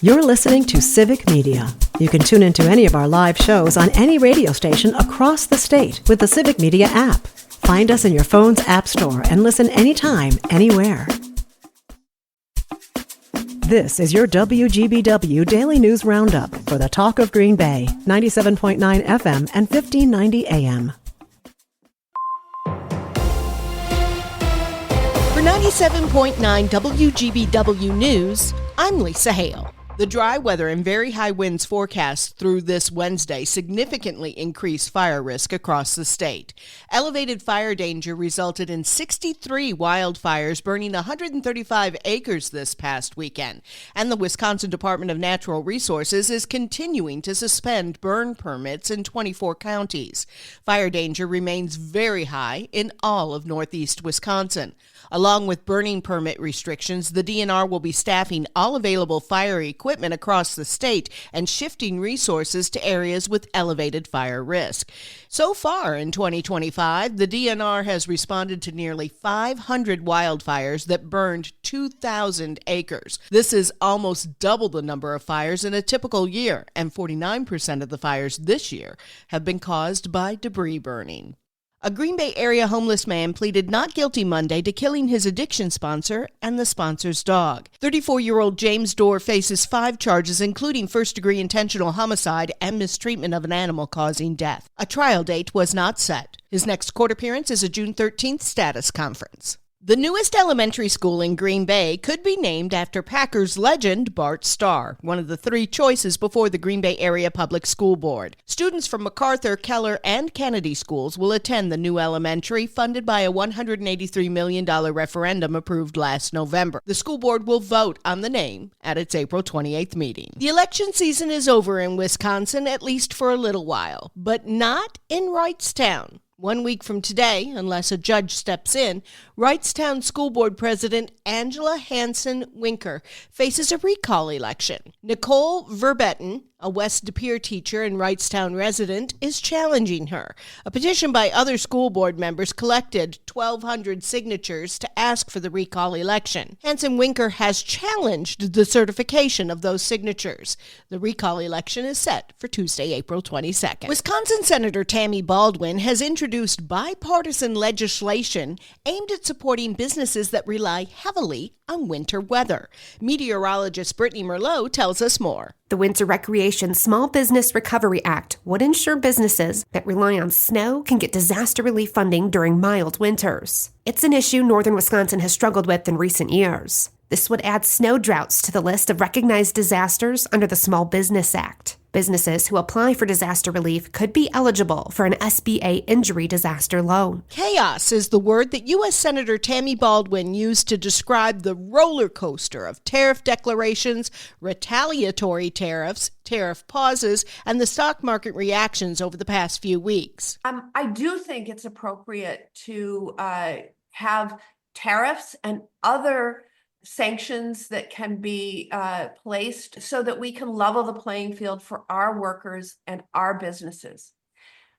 You're listening to Civic Media. You can tune into any of our live shows on any radio station across the state with the Civic Media app. Find us in your phone's app store and listen anytime, anywhere. This is your WGBW Daily News Roundup for the Talk of Green Bay, 97.9 FM and 1590 AM. For 97.9 WGBW News, I'm Lisa Hale. The dry weather and very high winds forecast through this Wednesday significantly increased fire risk across the state. Elevated fire danger resulted in 63 wildfires burning 135 acres this past weekend, and the Wisconsin Department of Natural Resources is continuing to suspend burn permits in 24 counties. Fire danger remains very high in all of northeast Wisconsin. Along with burning permit restrictions, the DNR will be staffing all available fire equipment across the state and shifting resources to areas with elevated fire risk. So far in 2025, the DNR has responded to nearly 500 wildfires that burned 2,000 acres. This is almost double the number of fires in a typical year, and 49% of the fires this year have been caused by debris burning. A Green Bay area homeless man pleaded not guilty Monday to killing his addiction sponsor and the sponsor's dog. 34-year-old James Dorr faces 5 charges, including first-degree intentional homicide and mistreatment of an animal causing death. A trial date was not set. His next court appearance is a June 13th status conference. The newest elementary school in Green Bay could be named after Packers legend Bart Starr, one of the 3 choices before the Green Bay Area Public School Board. Students from MacArthur, Keller, and Kennedy schools will attend the new elementary, funded by a $183 million referendum approved last November. The school board will vote on the name at its April 28th meeting. The election season is over in Wisconsin, at least for a little while, but not in Wrightstown. 1 week from today, unless a judge steps in, Wrightstown School Board President Angela Hansen-Winker faces a recall election. Nicole Verbetten, a West De Pere teacher and Wrightstown resident, is challenging her. A petition by other school board members collected 1,200 signatures to ask for the recall election. Hansen-Winker has challenged the certification of those signatures. The recall election is set for Tuesday, April 22nd. Wisconsin Senator Tammy Baldwin has introduced bipartisan legislation aimed at supporting businesses that rely heavily on winter weather. Meteorologist Brittany Merlot tells us more. The Winter Recreation Small Business Recovery Act would ensure businesses that rely on snow can get disaster relief funding during mild winters. It's an issue northern Wisconsin has struggled with in recent years. This would add snow droughts to the list of recognized disasters under the Small Business Act. Businesses who apply for disaster relief could be eligible for an SBA injury disaster loan. Chaos is the word that U.S. Senator Tammy Baldwin used to describe the roller coaster of tariff declarations, retaliatory tariffs, tariff pauses, and the stock market reactions over the past few weeks. I do think it's appropriate to have tariffs and other sanctions that can be placed so that we can level the playing field for our workers and our businesses.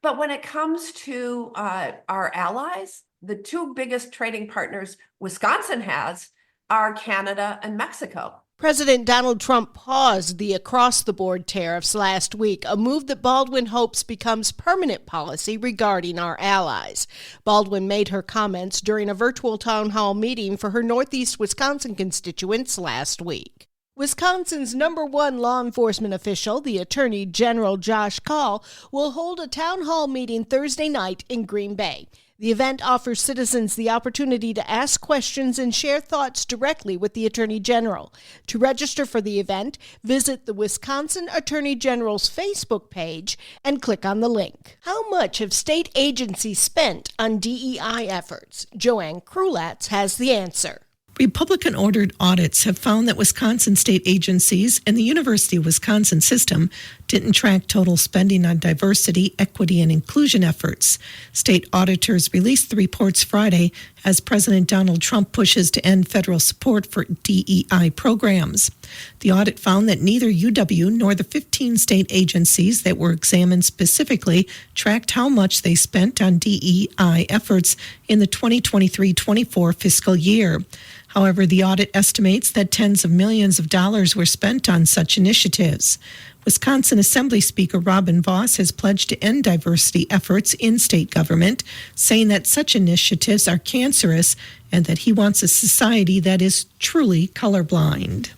But when it comes to our allies, the 2 biggest trading partners Wisconsin has are Canada and Mexico. President Donald Trump paused the across-the-board tariffs last week, a move that Baldwin hopes becomes permanent policy regarding our allies. Baldwin made her comments during a virtual town hall meeting for her Northeast Wisconsin constituents last week. Wisconsin's #1 law enforcement official, the Attorney General Josh Kaul, will hold a town hall meeting Thursday night in Green Bay. The event offers citizens the opportunity to ask questions and share thoughts directly with the Attorney General. To register for the event, visit the Wisconsin Attorney General's Facebook page and click on the link. How much have state agencies spent on DEI efforts? Joanne Krulatz has the answer. Republican-ordered audits have found that Wisconsin state agencies and the University of Wisconsin system didn't track total spending on diversity, equity, and inclusion efforts. State auditors released the reports Friday as President Donald Trump pushes to end federal support for DEI programs. The audit found that neither UW nor the 15 state agencies that were examined specifically tracked how much they spent on DEI efforts in the 2023-24 fiscal year. However, the audit estimates that tens of millions of dollars were spent on such initiatives. Wisconsin Assembly Speaker Robin Voss has pledged to end diversity efforts in state government, saying that such initiatives are cancerous and that he wants a society that is truly colorblind.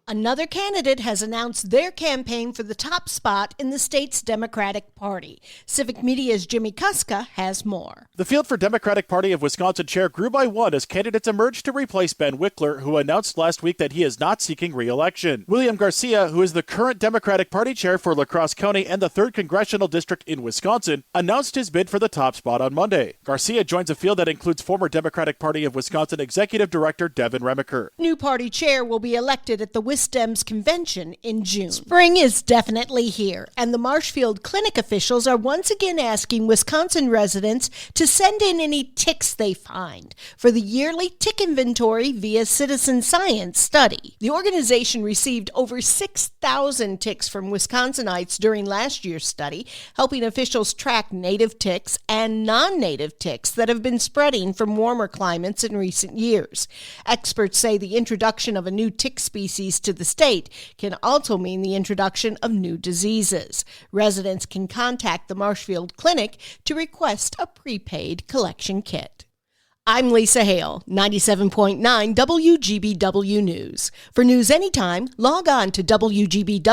Another candidate has announced their campaign for the top spot in the state's Democratic Party. Civic Media's Jimmy Kuska has more. The field for Democratic Party of Wisconsin chair grew by one as candidates emerged to replace Ben Wickler, who announced last week that he is not seeking re-election. William Garcia, who is the current Democratic Party chair for La Crosse County and the 3rd Congressional District in Wisconsin, announced his bid for the top spot on Monday. Garcia joins a field that includes former Democratic Party of Wisconsin Executive Director Devin Remiker. New party chair will be elected at the WisDems convention in June. Spring is definitely here, and the Marshfield Clinic officials are once again asking Wisconsin residents to send in any ticks they find for the yearly tick inventory via citizen science study. The organization received over 6,000 ticks from Wisconsinites during last year's study, helping officials track native ticks and non-native ticks that have been spreading from warmer climates in recent years. Experts say the introduction of a new tick species to the state can also mean the introduction of new diseases. Residents can contact the Marshfield Clinic to request a prepaid collection kit. I'm Lisa Hale, 97.9 WGBW News. For news anytime, log on to WGBW.FM.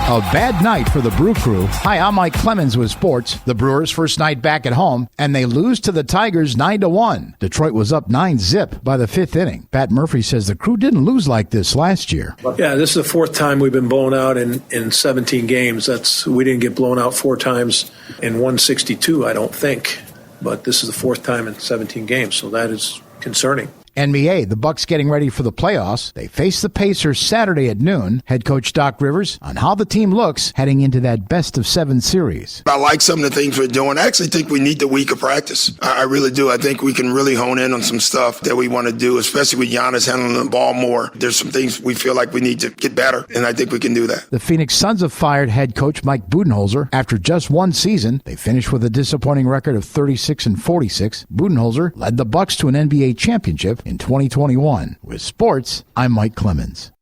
A bad night for the Brew Crew. Hi, I'm Mike Clemens with sports. The Brewers' first night back at home, and they lose to the Tigers 9-1. Detroit was up 9-0 by the 5th inning. Pat Murphy says the Crew didn't lose like this last year. Yeah, this is the 4th time we've been blown out in 17 games. We didn't get blown out 4 times in 162, I don't think. But this is the 4th time in 17 games, so that is concerning. NBA, the Bucks getting ready for the playoffs. They face the Pacers Saturday at noon. Head coach Doc Rivers on how the team looks heading into that best-of-7 series. I like some of the things we're doing. I actually think we need the week of practice. I really do. I think we can really hone in on some stuff that we want to do, especially with Giannis handling the ball more. There's some things we feel like we need to get better, and I think we can do that. The Phoenix Suns have fired head coach Mike Budenholzer after just one season. They finished with a disappointing record of 36-46. Budenholzer led the Bucks to an NBA championship in 2021. With sports, I'm Mike Clemens.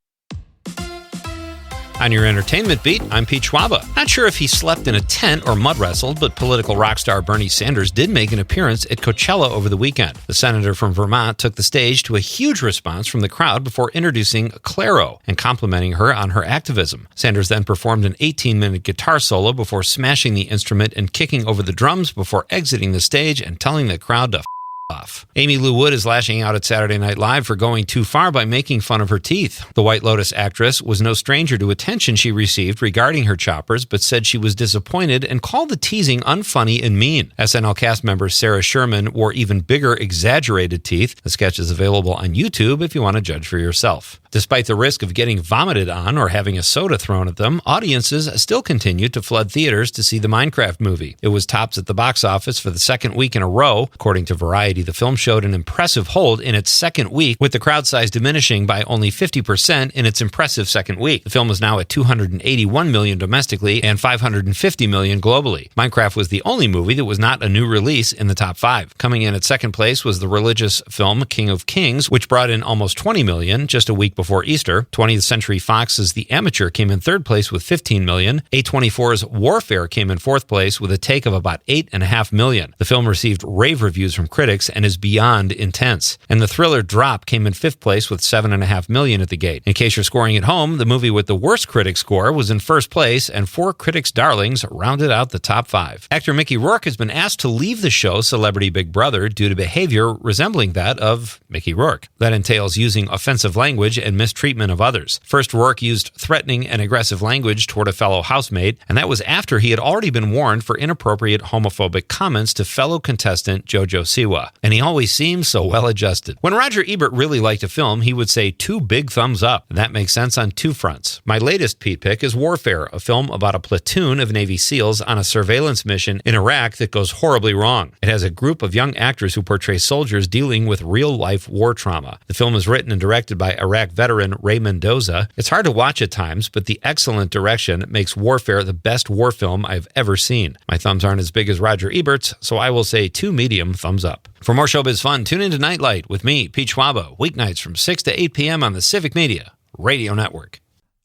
On your entertainment beat, I'm Pete Schwaba. Not sure if he slept in a tent or mud wrestled, but political rock star Bernie Sanders did make an appearance at Coachella over the weekend. The senator from Vermont took the stage to a huge response from the crowd before introducing Clairo and complimenting her on her activism. Sanders then performed an 18-minute guitar solo before smashing the instrument and kicking over the drums before exiting the stage and telling the crowd to off. Amy Lou Wood is lashing out at Saturday Night Live for going too far by making fun of her teeth. The White Lotus actress was no stranger to attention she received regarding her choppers, but said she was disappointed and called the teasing unfunny and mean. SNL cast member Sarah Sherman wore even bigger, exaggerated teeth. The sketch is available on YouTube if you want to judge for yourself. Despite the risk of getting vomited on or having a soda thrown at them, audiences still continue to flood theaters to see the Minecraft movie. It was tops at the box office for the second week in a row. According to Variety, the film showed an impressive hold in its second week, with the crowd size diminishing by only 50% in its impressive second week. The film is now at $281 million domestically and $550 million globally. Minecraft was the only movie that was not a new release in the top 5. Coming in at second place was the religious film King of Kings, which brought in almost $20 million just a week before Easter. 20th Century Fox's The Amateur came in third place with $15 million. A24's Warfare came in fourth place with a take of about $8.5 million. The film received rave reviews from critics and is beyond intense. And the thriller Drop came in fifth place with $7.5 million at the gate. In case you're scoring at home, the movie with the worst critic score was in first place, and 4 critics' darlings rounded out the top 5. Actor Mickey Rourke has been asked to leave the show Celebrity Big Brother due to behavior resembling that of Mickey Rourke. That entails using offensive language and mistreatment of others. First, Rourke used threatening and aggressive language toward a fellow housemate, and that was after he had already been warned for inappropriate homophobic comments to fellow contestant JoJo Siwa. And he always seems so well-adjusted. When Roger Ebert really liked a film, he would say 2 big thumbs up. And that makes sense on 2 fronts. My latest Pete pick is Warfare, a film about a platoon of Navy SEALs on a surveillance mission in Iraq that goes horribly wrong. It has a group of young actors who portray soldiers dealing with real-life war trauma. The film is written and directed by Iraq veteran Ray Mendoza. It's hard to watch at times, but the excellent direction makes Warfare the best war film I've ever seen. My thumbs aren't as big as Roger Ebert's, so I will say 2 medium thumbs up. For more showbiz fun, tune into Nightlight with me, Pete Schwaba, weeknights from 6 to 8 p.m. on the Civic Media Radio Network.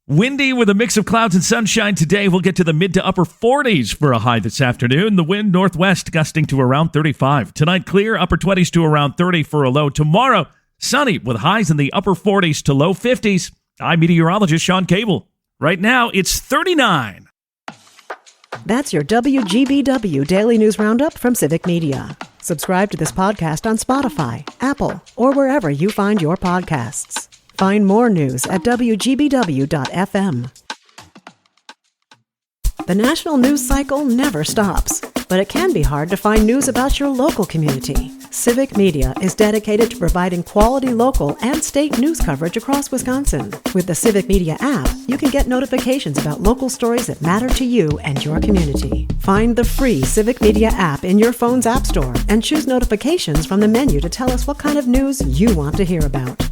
Windy with a mix of clouds and sunshine today. We'll get to the mid to upper 40s for a high this afternoon. The wind northwest gusting to around 35. Tonight clear, upper 20s to around 30 for a low. Tomorrow, sunny with highs in the upper 40s to low 50s. I'm meteorologist Sean Cable. Right now, it's 39. That's your WGBW Daily News Roundup from Civic Media. Subscribe to this podcast on Spotify, Apple, or wherever you find your podcasts. Find more news at WGBW.FM. The national news cycle never stops, but it can be hard to find news about your local community. Civic Media is dedicated to providing quality local and state news coverage across Wisconsin. With the Civic Media app, you can get notifications about local stories that matter to you and your community. Find the free Civic Media app in your phone's app store and choose notifications from the menu to tell us what kind of news you want to hear about.